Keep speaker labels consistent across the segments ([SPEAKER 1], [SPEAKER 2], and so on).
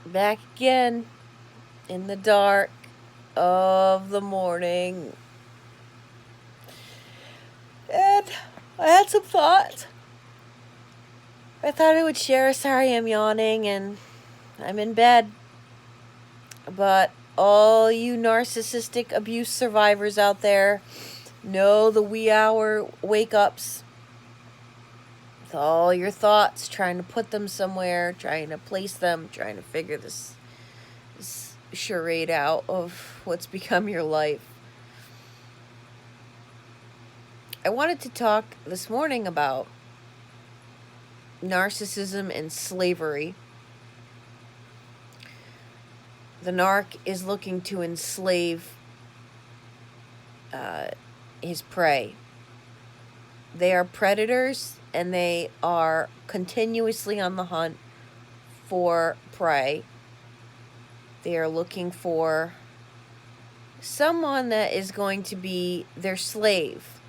[SPEAKER 1] Back again in the dark of the morning. And I had some thoughts. I thought I would share. Sorry, I'm yawning and I'm in bed. But all you narcissistic abuse survivors out there know the wee hour wake ups. With all your thoughts, trying to put them somewhere, trying to place them, trying to figure this charade out of what's become your life. I wanted to talk this morning about narcissism and slavery. The narc is looking to enslave his prey. They are predators and they are continuously on the hunt for prey. They are looking for someone that is going to be their slave.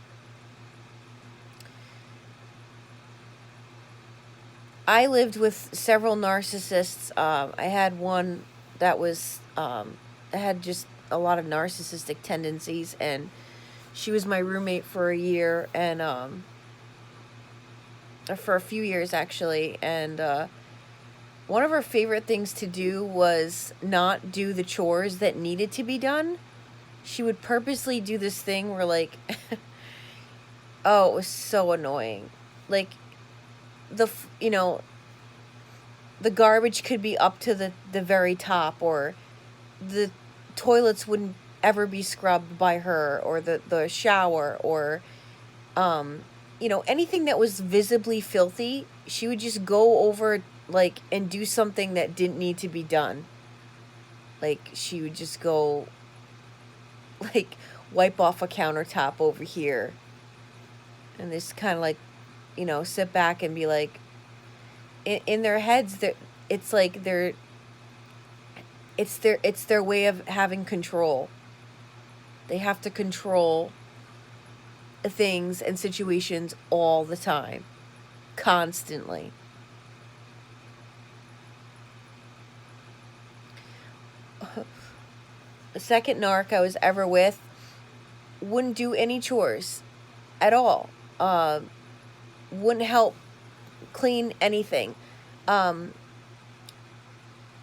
[SPEAKER 1] I lived with several narcissists. I had one that was had just a lot of narcissistic tendencies, and she was my roommate for a year, and for a few years actually. And one of her favorite things to do was not do the chores that needed to be done. She would purposely do this thing where, like, oh, it was so annoying. Like, the garbage could be up to the very top, or the toilets wouldn't ever be scrubbed by her, or the shower, or anything that was visibly filthy, she would just go over, like, and do something that didn't need to be done. Like, she would just go, like, wipe off a countertop over here, and just kind of, like, sit back and be like, in their heads, it's like it's their way of having control. They have to control things and situations all the time, constantly. The second narc I was ever with wouldn't do any chores at all. Wouldn't help clean anything.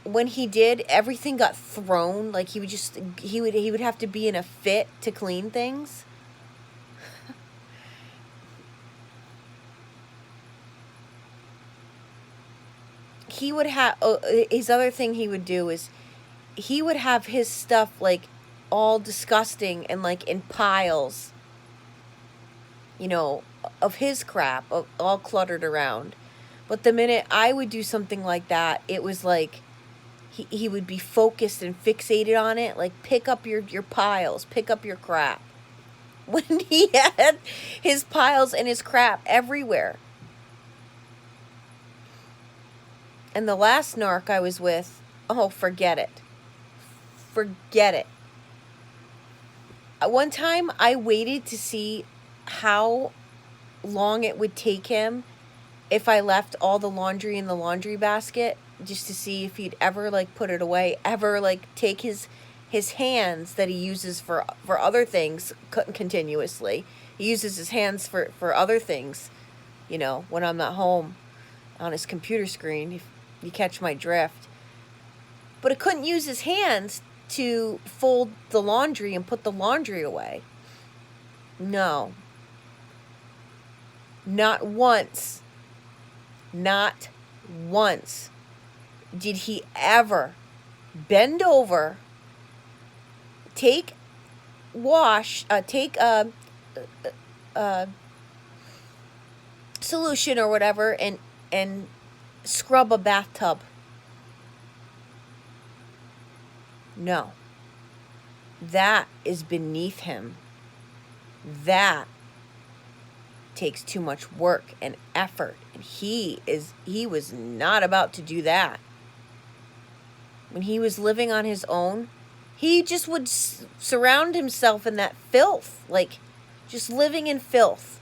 [SPEAKER 1] When he did, everything got thrown. Like, he would have to be in a fit to clean things. He would have his other thing he would do is he would have his stuff, like, all disgusting and, like, in piles, of his crap, all cluttered around. But the minute I would do something like that, it was like he would be focused and fixated on it. Like, pick up your piles, pick up your crap. When he had his piles and his crap everywhere. And the last narc I was with, oh, forget it. Forget it. One time I waited to see how long it would take him if I left all the laundry in the laundry basket, just to see if he'd ever, like, put it away, ever, like, take his hands that he uses for other things continuously. He uses his hands for other things, when I'm not home, on his computer screen, if you catch my drift. But it couldn't use his hands to fold the laundry and put the laundry away. No. Not once did he ever bend over, take solution or whatever, and scrub a bathtub. No. That is beneath him. That takes too much work and effort, and he was not about to do that. When he was living on his own, he just would surround himself in that filth, like, just living in filth.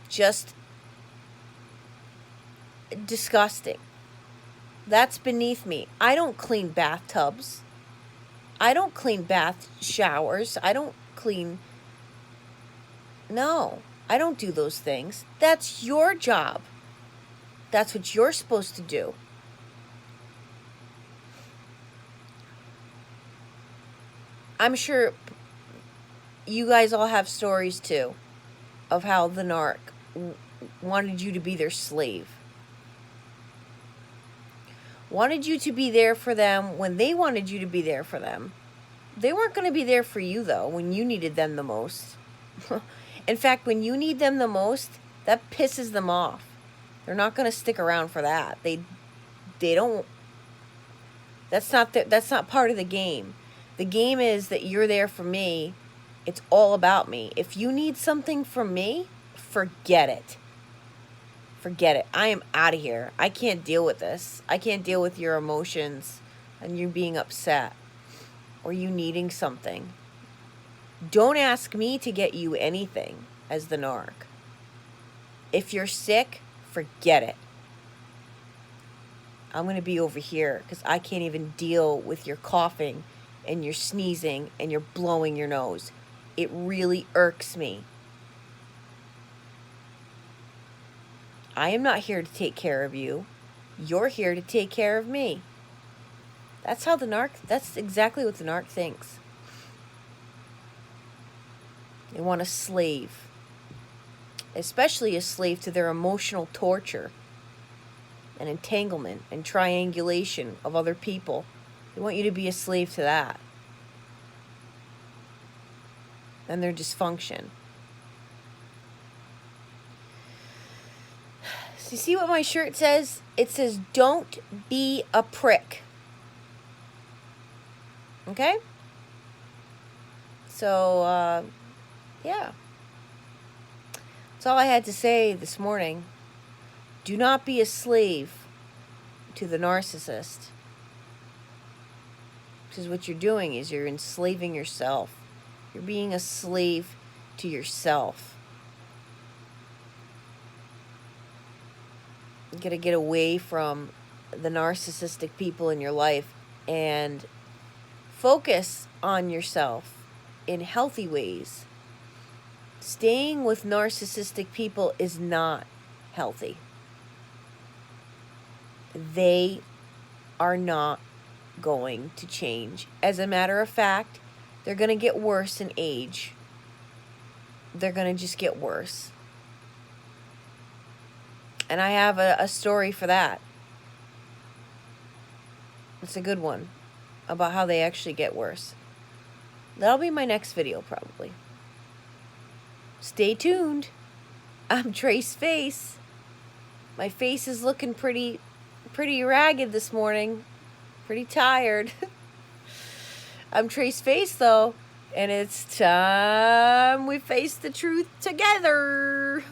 [SPEAKER 1] Just disgusting. That's beneath me. I don't clean bathtubs. I don't clean bath showers. I don't clean... No, I don't do those things. That's your job. That's what you're supposed to do. I'm sure you guys all have stories too of how the narc wanted you to be their slave. Wanted you to be there for them when they wanted you to be there for them. They weren't going to be there for you, though, when you needed them the most. In fact, when you need them the most, that pisses them off. They're not going to stick around for that. They don't... That's not part of the game. The game is that you're there for me. It's all about me. If you need something from me, forget it. Forget it. I am out of here. I can't deal with this. I can't deal with your emotions and you being upset or you needing something. Don't ask me to get you anything as the narc. If you're sick, forget it. I'm going to be over here because I can't even deal with your coughing and your sneezing and your blowing your nose. It really irks me. I am not here to take care of you. You're here to take care of me. That's exactly what the narc thinks. They want a slave. Especially a slave to their emotional torture and entanglement and triangulation of other people. They want you to be a slave to that. And their dysfunction. So you see what my shirt says? It says, don't be a prick. Okay? So, yeah. That's all I had to say this morning. Do not be a slave to the narcissist. Because what you're doing is you're enslaving yourself. You're being a slave to yourself. You gotta get away from the narcissistic people in your life and focus on yourself in healthy ways. Staying with narcissistic people is not healthy. They are not going to change. As a matter of fact, they're going to get worse in age. They're going to just get worse. And I have a story for that. It's a good one about how they actually get worse. That'll be my next video probably. Stay tuned. I'm Trace Face. My face is looking pretty ragged this morning. Pretty tired. I'm Trace Face though, and it's time we face the truth together.